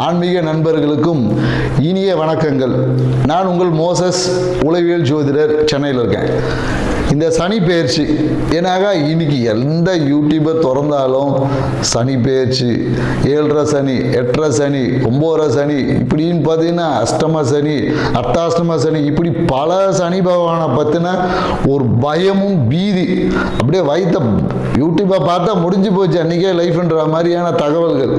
ஆன்மீக நண்பர்களுக்கும் இனிய வணக்கங்கள். நான் உங்கள் மோசஸ் உளவியல் ஜோதிடர், சென்னையில் இருக்கேன். இந்த சனி பெயர்ச்சி ஏன்னாக இன்னைக்கு எந்த யூடியூபர் திறந்தாலும் சனி பெயர்ச்சி, 7.5 சனி, 8.5 சனி, 9.5 சனி, இப்படின்னு பார்த்தீங்கன்னா அஷ்டம சனி, அட்டாஷ்டம சனி, இப்படி பல சனி பகவானை பற்றின ஒரு பயமும் பீதி அப்படியே வைத்த யூடியூப்பை பார்த்தா முடிஞ்சு போச்சு அன்றைக்கே லைஃப்ன்ற மாதிரியான தகவல்கள்.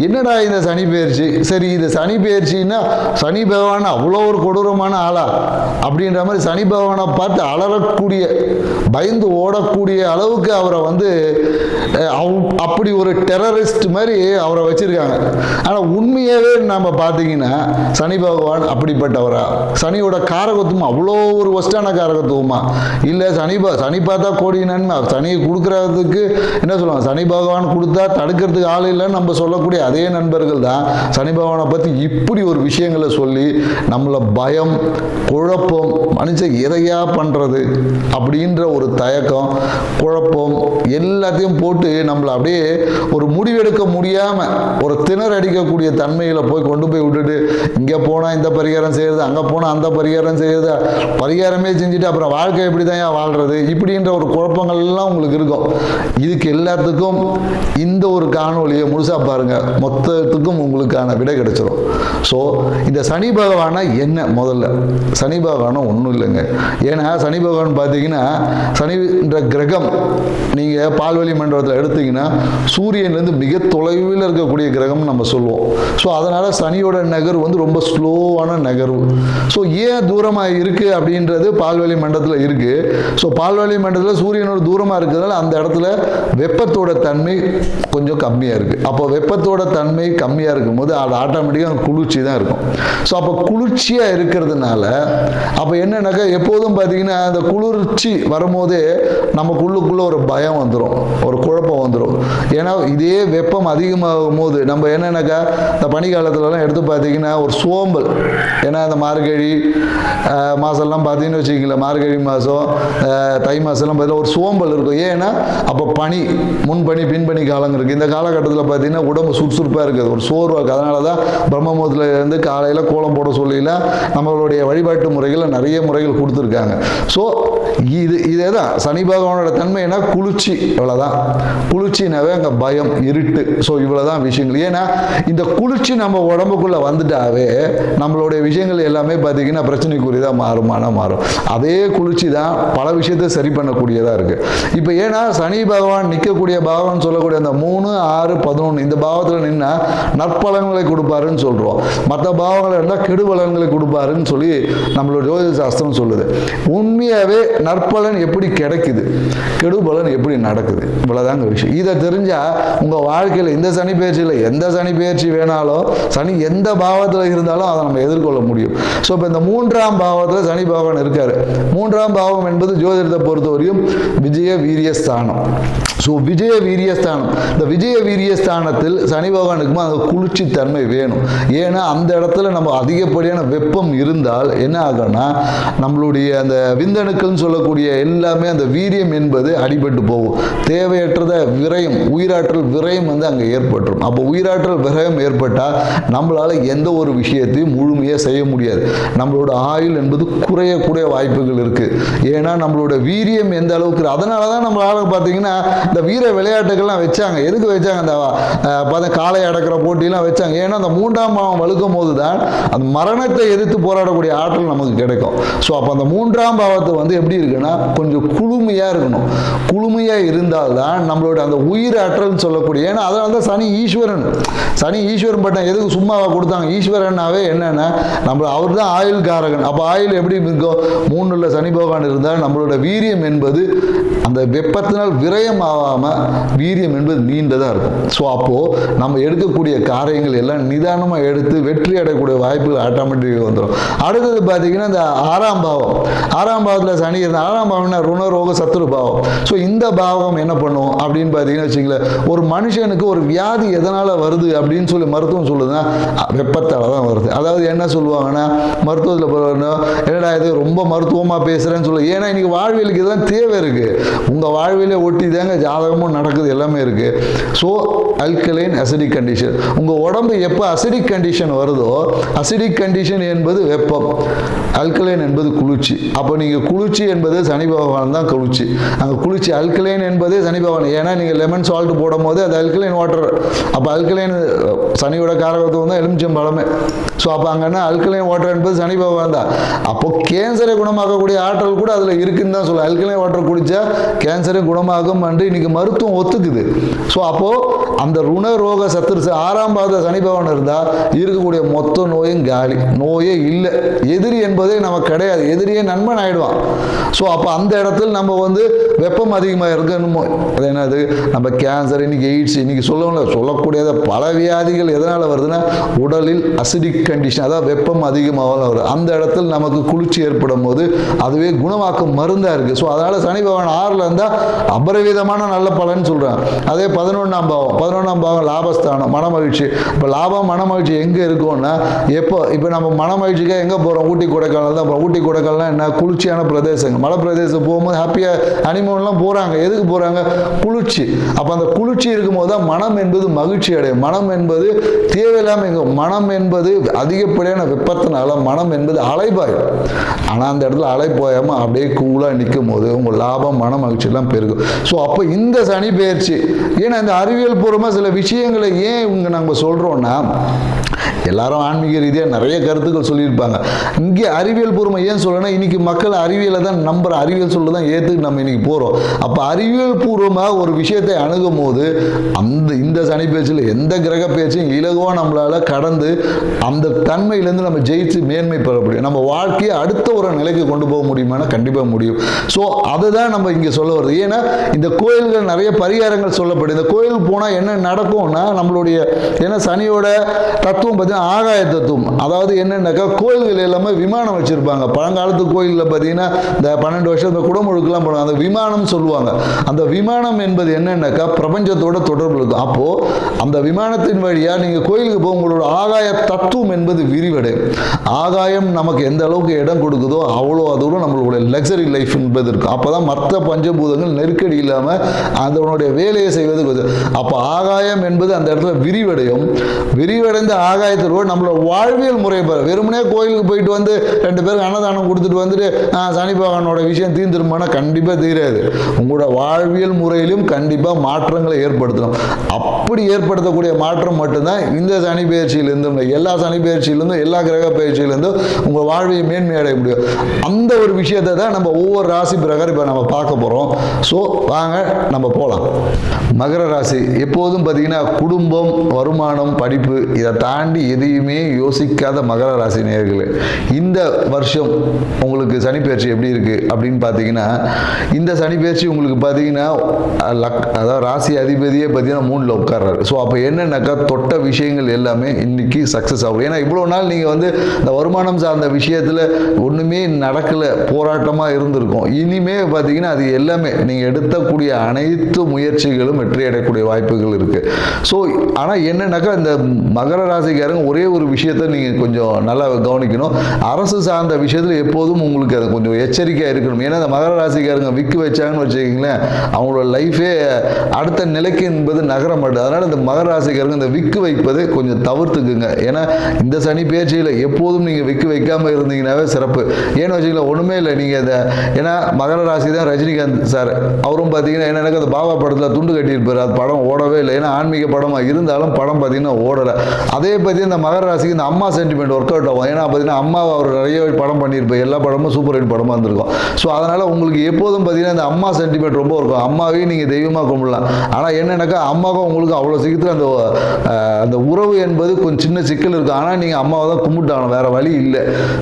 என்னடா இந்த சனி பெயர்ச்சி? சரி, இது சனி பெயர்ச்சின்னா சனி பகவான் அவ்வளோ ஒரு கொடூரமான ஆளா அப்படின்ற மாதிரி சனி பகவானை பார்த்து அலறக்கூடிய, பயந்து ஓடக்கூடிய அளவுக்கு அவரை அப்படி ஒரு டெரரிஸ்ட் மாதிரி அவரை வச்சிருக்காங்க. ஆனால் உண்மையாகவே நம்ம பார்த்தீங்கன்னா சனி பகவான் அப்படிப்பட்டவரா? சனியோட காரகத்துவம் அவ்வளோ ஒரு ஒஸ்டான காரகத்துவமா? இல்லை சனி பார்த்தா கோடி நன்மை, சனியை கொடுக்கறதுக்கு என்ன சொல்லுவாங்க, சனி பகவான் கொடுத்தா தடுக்கிறதுக்கு ஆள் இல்லைன்னு நம்ம சொல்லக்கூடிய அதே நண்பர்கள் தான் சனி பகவானை பற்றி இப்படி ஒரு விஷயங்களை சொல்லி நம்மளை பயம், குழப்பம், மனுஷன் எதையா பண்ணுறது அப்படின்ற ஒரு தயக்கம், குழப்பம் எல்லாத்தையும் போட்டு நம்மளை அப்படியே ஒரு முடிவெடுக்க முடியாமல் ஒரு திணற அடிக்கக்கூடிய தன்மையில் கொண்டு போய் விட்டுட்டு, இங்கே போனால் இந்த பரிகாரம் செய்கிறது, அங்கே போனால் அந்த பரிகாரம் செய்கிறது, பரிகாரமே செஞ்சுட்டு அப்புறம் வாழ்க்கை எப்படி தான் வாழ்கிறது, இப்படின்ற ஒரு குழப்பங்கள் எல்லாம் உங்களுக்கு இருக்கும். இதுக்கு எல்லாத்துக்கும் இந்த ஒரு காணொலியை முழுசாக பாருங்கள், மொத்தத்துக்கும் உங்களுக்கான விடை கிடைச்சிடும். ஸோ இந்த சனி பகவானா என்ன? முதல்ல சனி பகவானும் ஒன்றும் இல்லைங்க. ஏன்னா சனி பகவான் பார்த்தீங்கன்னா, சனின்ற கிரகம் நீங்கள் பால்வழி மண்டலத்தில் எடுத்தீங்கன்னா சூரியன்லேருந்து மிக தொலைவில் இருக்கக்கூடிய கிரகம் நம்ம சொல்லுவோம். ஸோ அதனால் சனியோட நகர்வு ரொம்ப ஸ்லோவான நகர்வு. ஸோ ஏன் தூரமாக இருக்குது அப்படின்றது பால்வழி மண்டலத்தில் இருக்குது. ஸோ பால்வழி மண்டலத்தில் சூரியனோட தூரமாக இருக்கிறதுனால அந்த இடத்துல வெப்பத்தோட தன்மை கொஞ்சம் கம்மியாக இருக்குது. அப்போ வெப்பத்தோட தன்மை கம்மியாக இருக்கும்போது அது ஆட்டோமேட்டிக்காக குளிர்ச்சி தான் இருக்கும். ஸோ அப்போ குளிர்ச்சியாக இருக்கிறதுனால அப்போ என்னன்னாக்கா எப்போதும் பார்த்தீங்கன்னா அந்த குளிர்ச்சி வரும்போதே நமக்குள்ளுக்குள்ள ஒரு பயம் வந்துடும், ஒரு குழப்பம் வந்துடும். ஏன்னா இதே வெப்பம் அதிகமாகும் போது நம்ம என்னன்னாக்கா இந்த பனிக்காலத்துலலாம் எடுத்து பார்த்தீங்கன்னா ஒரு சோம்பல், ஏன்னா இந்த மார்கழி மாதம்லாம் பார்த்தீங்கன்னு வச்சுக்கிங்களேன், மார்கழி மாதம், தை மாதம்லாம் பார்த்தீங்கன்னா ஒரு சோம்பல் இருக்கும். ஏன்னா அப்போ பனி, முன்பனி பின்பனி காலம் இருக்குது. இந்த காலகட்டத்தில் பார்த்தீங்கன்னா உடம்பு சுறுசுறுப்பாக இருக்குது, ஒரு சோர்வாக இருக்குது. அதனால தான் பிரம்ம முகூர்த்தத்துல இருந்து காலையில் கோலம் போட சொல்லிலாம் நம்மளுடைய வழிபாட்டு முறைகளில் நிறைய முறைகள் கொடுத்துருக்காங்க. ஸோ இதே தான் சனி பகவானோட தன்மைனா குளிர்ச்சி, இவ்வளோதான். குளிர்ச்சினாவே அங்கே பயம், இருட்டு. ஸோ இவ்வளோதான் விஷயங்கள். ஏன்னா இந்த குளிர்ச்சி நம்ம உடம்புக்குள்ளே வந்துட்டாவே நம்மளுடைய விஷயங்கள் எல்லாமே பார்த்தீங்கன்னா பிரச்சனைக்குரியதாக மாறும். அதே குளிர்ச்சி தான் பல விஷயத்தை சரி பண்ணக்கூடியதாக இருக்குது. இப்போ ஏன்னா சனி பகவான் நிற்கக்கூடிய பாவம்னு சொல்லக்கூடிய அந்த 3, 6, 11 இந்த பாவத்தில் நின்னா நற்பலன்களை கொடுப்பாருன்னு சொல்கிறோம். மற்ற பாவங்கள் இருந்தால் கெடுபலன்களை கொடுப்பாருன்னு சொல்லி நம்மளோட ஜோதிட சாஸ்திரம் சொல்லுது. உண்மையாகவே நற்பலன் எப்படி கிடைக்குது, கெடுபலன் எப்படி நடக்குது, இவ்வளோதாங்க விஷயம். இதை தெரிஞ்சால் உங்கள் வாழ்க்கையில் இந்த சனி பயிற்சியில் எந்த சனி பயிற்சி வேணாலும், சனி எந்த பாவத்தில் இருந்தாலும் அதை நம்ம எதிர்கொள்ள முடியும். ஸோ இப்போ இந்த 3ஆம் பாவத்தில் சனி பகவான் இருக்காரு. 3ஆம் பாவம் என்பது ஜோதிடத்தை பொறுத்தவரையும் விஜய வீரியஸ்தானம். ஸோ விஜய வீரியஸ்தானம், இந்த விஜய வீரியஸ்தானத்தில் சனி பகவானுக்குமா அந்த குளிர்ச்சி தன்மை வேணும். ஏன்னா அந்த இடத்துல நம்ம அதிகப்படியான வெப்பம் இருந்தால் என்ன ஆகும்னா நம்மளுடைய அந்த விந்தணுக்கள்னு சொல்லக்கூடிய எல்லாமே அந்த வீரியம் என்பது அடிபட்டு போகும். தேவையற்றத விரயம், உயிராற்றல் விரயம் அங்கே ஏற்பட்டுரும். அப்போ உயிராற்றல் விரயம் ஏற்பட்டால் நம்மளால் எந்த ஒரு விஷயத்தையும் முழுமையாக செய்ய முடியாது. நம்மளோட ஆயுள் என்பது குறையக்கூடிய வாய்ப்புகள் இருக்குது. ஏன்னா நம்மளோட வீரியம் எந்த அளவுக்கு, அதனால தான் நம்மளால பார்த்தீங்கன்னா இந்த வீர விளையாட்டுகள்லாம் வச்சாங்க. எதுக்கு வச்சாங்க? அந்த காளை அடக்கிற போட்டிலாம் வச்சாங்க. ஏன்னா அந்த 3ஆம் பாவம் வலுக்கும் போது தான் அந்த மரணத்தை எதிர்த்து போராடக்கூடிய ஆற்றல் நமக்கு கிடைக்கும். ஸோ அப்போ அந்த 3ஆம் பாவத்தை எப்படி இருக்குன்னா கொஞ்சம் குளுமையாக இருக்கணும். குளுமையாக இருந்தால்தான் நம்மளோட அந்த உயிர் ஆற்றல்னு சொல்லக்கூடிய, ஏன்னா அதனால தான் சனி ஈஸ்வரன் பட்டம் எதுக்கு சும்மாவாக கொடுத்தாங்க? ஈஸ்வரனாவே என்னன்னா அவர் தான் ஆயுள் காரகன். அப்போ ஆயுள் எப்படி இருக்கும்? 3ல் சனி பகவான் இருந்தால் நம்மளோட வீரியம் என்பது அந்த வெப்பத்தினால் விரயம் ஆகாமல் வீரியம் என்பது நீண்டதாக இருக்கும். ஸோ அப்போது நம்ம எடுக்கக்கூடிய காரியங்கள் எல்லாம் நிதானமாக எடுத்து வெற்றி அடையக்கூடிய வாய்ப்புகள் ஆட்டோமேட்டிக்காக வந்துடும். அடுத்தது பார்த்தீங்கன்னா இந்த 6ஆம் பாவத்தில் சனி இருந்தால், 6ஆம் பாவம்னா ருணரோக சத்துரு பாவம். ஸோ இந்த பாவம் என்ன பண்ணும் அப்படின்னு பார்த்தீங்கன்னா வச்சுங்களேன், ஒரு மனுஷனுக்கு ஒரு வியாதி எதனால் வருது அப்படின்னு சொல்லி மருத்துவம் சொல்லுதுன்னா வெப்பத்தால் தான் வருது. அதாவது என்ன சொல்லுவாங்கன்னா மருத்துவத்தில் என்னடா இது ரொம்ப மருத்துவமாக பேசுகிறேன்னு சொல்லி, ஏன்னா இன்னைக்கு வாழ்வியலுக்கு இதெல்லாம் தேவை இருக்குது. உங்கள் வாழ்விலே ஒட்டி தாங்க ஜாதகமும் நடக்குது, எல்லாமே இருக்குது. So alkaline acidic condition. உங்கள் உடம்பு எப்போ அசிடிக் கண்டிஷன் வருதோ, அசிடிக் கண்டிஷன் என்பது வெப்பம், அல்கலைன் என்பது குளிர்ச்சி. அப்போ நீங்கள் குளிர்ச்சி என்பது சனி பகவான் தான் குளிர்ச்சி. அங்கே குளிர்ச்சி அல்கலைன் என்பதே சனி பகவான். ஏன்னா நீங்கள் லெமன் சால்ட் போடும் போது அது அல்கலைன் வாட்டர். அப்போ அல்கலைன் சனியோட காரகத்துவம் தான் எலுமிச்சம்பழமே. ஸோ அப்போ அங்கன்னா அல்கலைன் வாட்டர் என்பது சனி பகவான் தான். அப்போ கேன்சரை குணமாக்கக்கூடிய ஆற்றல் கூட அதில் இருக்குன்னு தான் சொல்லுவோம். அல்கலைன் வாட்டர் குடித்தா கேன்சரை குணமாகும் என்று இன்னைக்கு மருத்துவம் ஒத்துக்குது. ஸோ அப்போது அந்த ருண ரோக சத்துரு 6ஆம் பாவத்தை சனி பகவான் இருந்தால் இருக்கக்கூடிய மொத்த நோயும் காலி, நோயே இல்லை. எதிரி என்பதே நமக்கு கிடையாது, எதிரியே நண்பன் ஆயிடுவான். ஸோ அப்போ அந்த இடத்துல நம்ம வந்து வெப்பம் அதிகமாக இருக்கணுமோ, அது என்னது நம்ம கேன்சர், இன்னைக்கு எய்ட்ஸ், இன்னைக்கு சொல்லக்கூடியத பல வியாதிகள் எதனால் வருதுன்னா உடலில் அசிடிக் கண்டிஷன், அதாவது வெப்பம் அதிகமாக வருது. அந்த இடத்துல நமக்கு குளிர்ச்சி ஏற்படும் போது அதுவே குணமாக்கும் மருந்தாக இருக்குது. ஸோ அதனால் சனி பகவான் 6ல் இருந்தால் அபரிவிதமான நல்ல பலன் சொல்கிறாங்க. அதே 11ஆம் பாவம் லாபஸ்தானம், மனமகிழ்ச்சி. இப்போ லாபம் மனமகிழ்ச்சி எங்கே இருக்கும்னா, இப்போ நம்ம மனமகிழ்ச்சிக்காக எங்கே போகிறோம்? ஊட்டி கொடைக்கானல் தான் போகிறோம். ஊட்டி கொடைக்கானல்னா என்ன? குளிர்ச்சியான பிரதேசங்கள். மலை பிரதேசம் போகும்போது ஹாப்பியாக ஹனிமூன்லாம் போகிறாங்க. எதுக்கு போகிறாங்க? குளிர்ச்சி. அப்போ அந்த குளிர்ச்சி இருக்கும்போது தான் மனம் என்பது மகிழ்ச்சி அடையும். மனம் என்பது தேவையில்லாமல் எங்கே, மனம் என்பது அதிகப்படியான வெப்பத்தினால மனம் என்பது அலைபாயும். ஆனால் அந்த இடத்துல அலை போயாமல் அப்படியே கூலாக நிற்கும் போது உங்கள் லாபம் மன மகிழ்ச்சியெல்லாம் பெருகும். ஸோ அப்போ இந்த சனி பெயர்ச்சி, ஏன்னா இந்த அறிவியல் பூர்வமாக சில விஷயங்களை ஏன் இங்கே நம்ம சொல்கிறோன்னா, எல்லாரும் ஆன்மீக ரீதியாக நிறைய கருத்துக்கள் சொல்லியிருப்பாங்க. இங்கே அறிவியல் பூர்வமாக ஏன் சொல்லணும்னா, இன்னைக்கு மக்கள் அறிவியலை தான் நம்புற, அறிவியல் சொல்ல தான் ஏற்றுக்கு நம்ம இன்னைக்கு போகிறோம். அப்போ அறிவியல் பூர்வமாக ஒரு விஷயத்தை அணுகும் போது இந்த சனி பேச்சில் எந்த கிரக பேச்சையும் இலகுவாக நம்மளால் கடந்து அந்த தன்மையிலேருந்து நம்ம ஜெயிச்சு மேன்மை பெற முடியும். நம்ம வாழ்க்கையை அடுத்த ஒரு நிலைக்கு கொண்டு போக முடியுமானா கண்டிப்பாக முடியும். ஸோ அதை தான் நம்ம இங்கே சொல்ல வருது. ஏன்னா இந்த கோயில்கள் நிறைய பரிகாரங்கள் சொல்லப்படுது. இந்த கோயிலுக்கு போனால் என்ன நடக்கும்னா, நம்மளுடைய ஏன்னா சனியோட தத்துவம் பார்த்தீங்கன்னா ஆகாய தத்துவம். அதாவது என்னன்னாக்கா கோயில்கள் எல்லாமே விமானம் வச்சிருப்பாங்க. பழங்காலத்து கோயிலில் பார்த்தீங்கன்னா இந்த 12 வருஷம் இந்த குடமுழுக்கெல்லாம் போடுவாங்க, அந்த விமானம் சொல்லுவாங்க. அந்த விமானம் என்பது என்னன்னாக்கா பிரபஞ்சத்தோட தொடர்பு இருக்கும். அப்போ அந்த விமானத்தின் வழியா நீங்க கோயிலுக்கு போக உங்களோட ஆகாய தத்துவம் என்பது விரிவடையும். ஆகாயம் நமக்கு எந்த அளவுக்கு இடம் கொடுக்குதோ அவ்வளோ தூரம் நம்மளுடைய லக்ஸரி லைஃப் என்பது இருக்கும். அப்போதான் மற்ற பஞ்சபூதங்கள் நெருக்கடி இல்லாமல் அதனுடைய வேலையை செய்வது. அப்போ ஆகாயம் என்பது அந்த இடத்துல விரிவடையும். விரிவடைந்த ஆகாயத்தோடு நம்மளோட வாழ்வியல் முறை பெற, வெறுமனே கோயிலுக்கு போயிட்டு வந்து 2 பேருக்கு அன்னதானம் கொடுத்துட்டு வந்துட்டு சனி பகவானோட விஷயம் தீர்ந்துருமானா கண்டிப்பாக தீராது. உங்களோட வாழ்வியல் முறையிலும் கண்டிப்பாக மாற்றங்களை ஏற்படுத்தணும். அப்படி ஏற்படுத்தக்கூடிய மாற்றம் மட்டும்தான் இந்த சனி பயிற்சியிலிருந்தும், எல்லா சனி பயிற்சியிலிருந்தும், எல்லா கிரக பயிற்சியிலிருந்தும் உங்கள் வாழ்வை மேன்மை அடைய முடியும். அந்த ஒரு விஷயத்தை தான் நம்ம ஒவ்வொரு ராசி பிரகாரம் இப்போ நம்ம பார்க்க போகிறோம். ஸோ வாங்க நம்ம போகலாம். மகர ராசி எப்போதும் பார்த்தீங்கன்னா குடும்பம், வருமானம், படிப்பு, இதை தாண்டி எதையுமே யோசிக்காத மகர ராசி நேயர்களே, இந்த வருஷம் உங்களுக்கு சனி பயிற்சி எப்படி இருக்குது அப்படின்னு பார்த்தீங்கன்னா, இந்த சனி பயிற்சி உங்களுக்கு பார்த்தீங்கன்னா அதாவது ராசி அதிபதியே பார்த்தீங்கன்னா 3ல் உட்கார்றாரு. ஸோ அப்போ என்னன்னாக்கா தொட்ட விஷயங்கள் எல்லாமே இன்னைக்கு சக்ஸஸ் ஆகும். ஏன்னா இவ்வளோ நாள் நீங்கள் வந்து இந்த வருமானம் சார்ந்த விஷயத்தில் ஒன்றுமே நடக்கலை, போராட்டமாக இருந்திருக்கும். இனிமே பார்த்தீங்கன்னா அது எல்லாமே நீங்கள் எடுக்கக்கூடிய அனைத்து முயற்சிகளும் வெற்றி அடையக்கூடிய வாய்ப்புகள் இருக்குது. ஸோ ஆனால் என்னன்னாக்கா இந்த மகர ராசிக்காரங்க ஒரே ஒரு விஷயத்தை நீங்கள் கொஞ்சம் நல்லா கவனிக்கணும். அரசு சார்ந்த விஷயத்தில் எப்போதும் உங்களுக்கு அது கொஞ்சம் எச்சரிக்கையாக இருக்கணும். ஏன்னா இந்த மகர ராசிக்காரங்க விக்கு வச்சாங்கன்னு வச்சுக்கிங்களேன், அவங்களோட லைஃபே அடுத்த நிலைக்கு என்பது நகர மாட்டேது. அதனால் இந்த மகர ராசிக்காரங்க இந்த விக்கு வைப்பதை கொஞ்சம் தவிர்த்துக்குங்க. ஏன்னா இந்த சனி பேச்சில் எப்போதும் நீங்கள் விக்கு வைக்காமல் இருந்தீங்கன்னாவே சிறப்பு. ஏன்னு வச்சுக்கலாம், ஒன்றுமே இல்லை. நீங்கள் இந்த ஏன்னா மகர ராசி தான் ரஜினிகாந்த் சார், அவரும் பார்த்தீங்கன்னா என்ன அந்த பாபா படத்தில் துண்டு கட்டியிருப்பார், அது படம் ஓடவே இல்லை. ஏன்னா ஆன்மீக படமாக இருந்தாலும் படம் பார்த்தீங்கன்னா ஓடலை. அதே பற்றி இந்த மகர ராசிக்கு இந்த அம்மா சென்டிமெண்ட் ஒர்க் அவுட் ஆகும். ஏன்னா பார்த்தீங்கன்னா அம்மாவை அவர் நிறைய படம் பண்ணியிருப்பார், எல்லா படமும் சூப்பர் ஹிட் படமாக இருந்திருக்கும். ஸோ அதனால் உங்களுக்கு எப்போதும் பார்த்தீங்கன்னா இந்த அம்மா சென்டிமெண்ட் ரொம்ப இருக்கும். அம்மாவையும் நீங்கள் தெய்வமாக கும்பிடலாம். ஆனால் என்னன்னாக்கா அம்மாவுக்கும் உங்களுக்கு அவ்வளோ சீக்கிரத்தில் அந்த உறவு என்பது கொஞ்சம் சின்ன சிக்கல் இருக்குது. ஆனால் நீங்கள் அம்மாவை தான் கும்பிட்டாகணும், வேறு வழி இல்லை.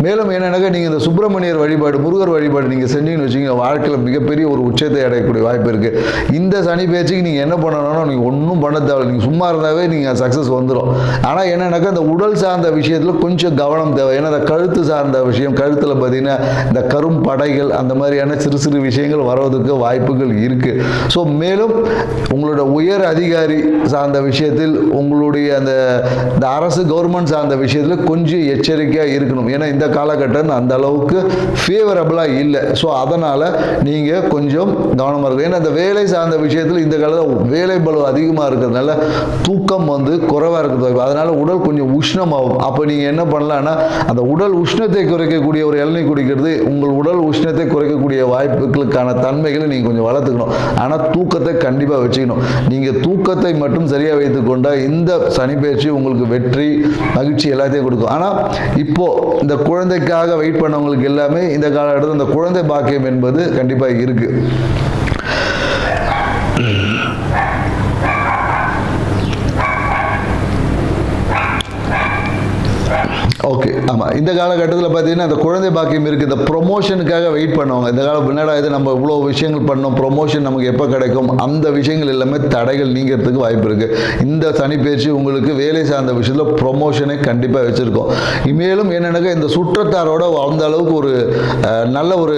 மேலும் என்னன்னாக்கா நீங்கள் இந்த சுப்பிரமணியர் வழிபாடு, முருகர் வழிபாடு நீங்கள் செஞ்சீங்கன்னு வச்சுக்கோங்க, வாழ்க்கையில் மிகப்பெரிய ஒரு உச்சத்தை அடையக்கூடிய வாய்ப்பு இருக்குது. இந்த சனி பேச்சுக்கு நீங்கள் என்ன பண்ணணும்னா நீங்கள் ஒன்றும் பண்ண தேவை, நீங்கள் சும்மா இருந்தாவே நீங்கள் சக்ஸஸ் வந்துடும். ஆனால் என்னென்னா என்னன்னாக்கா இந்த உடல் சார்ந்த விஷயத்தில் கொஞ்சம் கவனம் தேவை. ஏன்னா இந்த கழுத்து சார்ந்த விஷயம், கழுத்தில் பார்த்தீங்கன்னா இந்த கரும் படைகள் அந்த மாதிரியான சிறு சிறு விஷயங்கள் வருவதற்கு வாய்ப்புகள் இருக்குது. ஸோ மேலும் உங்களோட உயர் அதிகாரி சார்ந்த விஷயத்தில், உங்களுடைய அந்த அரசு கவர்மெண்ட் சார்ந்த விஷயத்தில் கொஞ்சம் எச்சரிக்கையாக இருக்கணும். ஏன்னா இந்த காலகட்டம் அந்த அளவுக்கு ஃபேவரபுளாக இல்லை. ஸோ அதனால் நீங்கள் கொஞ்சம் கவனமாக இருக்கும். ஏன்னா இந்த வேலை சார்ந்த விஷயத்தில் இந்த காலத்தில் வேலை பளு அதிகமாக இருக்கிறதுனால தூக்கம் குறைவாக இருக்கிறது. அதனால் உடல் கொஞ்சம் உஷ்ணமாகும். அப்போ நீங்கள் என்ன பண்ணலான்னா, அந்த உடல் உஷ்ணத்தை குறைக்கக்கூடிய ஒரு இளநீர் குடிக்கிறது உங்கள் உடல் உஷ்ணத்தை குறைக்கக்கூடிய வாய்ப்புகளுக்கான தன்மைகளை நீங்கள் கொஞ்சம் வளர்த்துக்கணும். ஆனால் தூக்கத்தை கண்டிப்பாக வச்சுக்கணும். நீங்கள் தூக்கத்தை மட்டும் சரியாக வைத்துக்கொண்டால் இந்த சனி பயிற்சி உங்களுக்கு வெற்றி, மகிழ்ச்சி எல்லாத்தையும் கொடுக்கும். ஆனால் இப்போ இந்த குழந்தைக்காக வெயிட் பண்ணவங்களுக்கு எல்லாமே இந்த காலகட்டத்தில் இந்த குழந்தை பாக்கியம் என்பது கண்டிப்பாக இருக்கு. ஓகே, ஆமாம். இந்த காலகட்டத்தில் பார்த்தீங்கன்னா இந்த குழந்தை பாக்கியம் இருக்குது. இந்த ப்ரொமோஷனுக்காக வெயிட் பண்ணுவாங்க. இந்த காலம் பின்னாடி இது நம்ம இவ்வளோ விஷயங்கள் பண்ணோம், ப்ரொமோஷன் நமக்கு எப்போ கிடைக்கும், அந்த விஷயங்கள் எல்லாமே தடைகள் நீங்கிறதுக்கு வாய்ப்பு இருக்குது. இந்த சனி பயிற்சி உங்களுக்கு வேலை சார்ந்த விஷயத்தில் ப்ரொமோஷனை கண்டிப்பாக வச்சுருக்கோம். இமேலும் என்னென்னாக்கா இந்த சுற்றத்தாரோட அந்த அளவுக்கு ஒரு நல்ல ஒரு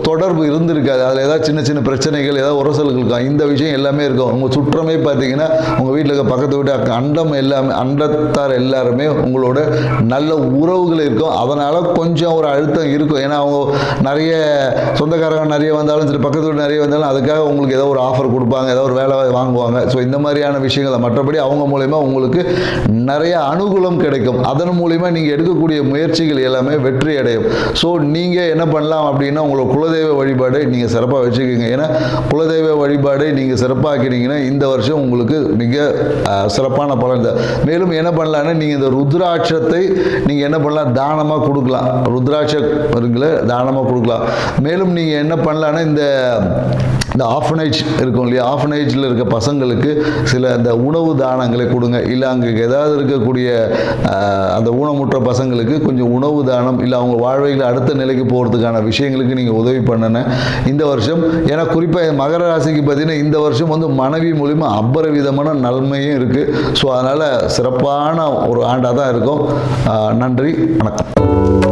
தொடர்பு இருந்திருக்காது. அதில் ஏதாவது சின்ன சின்ன பிரச்சனைகள், ஏதாவது உரசல்கள் இருக்கும். இந்த விஷயம் எல்லாமே இருக்கும். உங்கள் சுற்றமே பார்த்தீங்கன்னா உங்கள் வீட்டில் இருக்க பக்கத்து வீட்டு அண்டம் எல்லாமே, அண்டத்தார் எல்லாருமே உங்களோட நல்ல உறவுகள் இருக்கும். அதனால் கொஞ்சம் ஒரு அழுத்தம் இருக்கும். ஏன்னா அவங்க நிறைய சொந்தக்காரங்க நிறைய வந்தாலும் சரி, பக்கத்து வீட்டு நிறைய வந்தாலும் அதுக்காக உங்களுக்கு ஏதோ ஒரு ஆஃபர் கொடுப்பாங்க, ஏதோ ஒரு வேலை வாங்குவாங்க. ஸோ இந்த மாதிரியான விஷயங்கள். மற்றபடி அவங்க மூலயமா உங்களுக்கு நிறைய அனுகூலம் கிடைக்கும். அதன் மூலிமா நீங்கள் எடுக்கக்கூடிய முயற்சிகள் எல்லாமே வெற்றி அடையும். ஸோ நீங்கள் என்ன பண்ணலாம் அப்படின்னா, உங்களோட குலதெய்வ வழிபாடை நீங்கள் சிறப்பாக வச்சுக்கோங்க. ஏன்னா குலதெய்வ வழிபாடை நீங்கள் சிறப்பாக்கினீங்கன்னா இந்த வருஷம் உங்களுக்கு மிக சிறப்பான பலன் தான். மேலும் என்ன பண்ணலான்னா, நீங்கள் இந்த ருத்ராட்சத்தை நீங்கள் என்ன பண்ணலாம், தானமாக கொடுக்கலாம். ருத்ராட்ச இருக்குல்ல, தானமாக கொடுக்கலாம். மேலும் நீங்கள் என்ன பண்ணலான்னா, இந்த ஆஃபனேஜ் இருக்கும் இல்லையா, ஆஃபனேஜில் இருக்க பசங்களுக்கு சில இந்த உணவு தானங்களை கொடுங்க. இல்லை அங்கே ஏதாவது இருக்கக்கூடிய அந்த ஊனமுற்ற பசங்களுக்கு கொஞ்சம் உணவு தானம், இல்லை அவங்க வாழ்வையில் அடுத்த நிலைக்கு போகிறதுக்கான விஷயங்களுக்கு நீங்கள் உதவி பண்ணணும் இந்த வருஷம். ஏன்னா குறிப்பாக மகர ராசிக்கு பார்த்தீங்கன்னா இந்த வருஷம் மனைவி மூலிமா அபரிவிதமான நன்மையும் இருக்குது. ஸோ அதனால் சிறப்பான ஒரு ஆண்டாக தான் இருக்கும். நன்றி, வணக்கம்.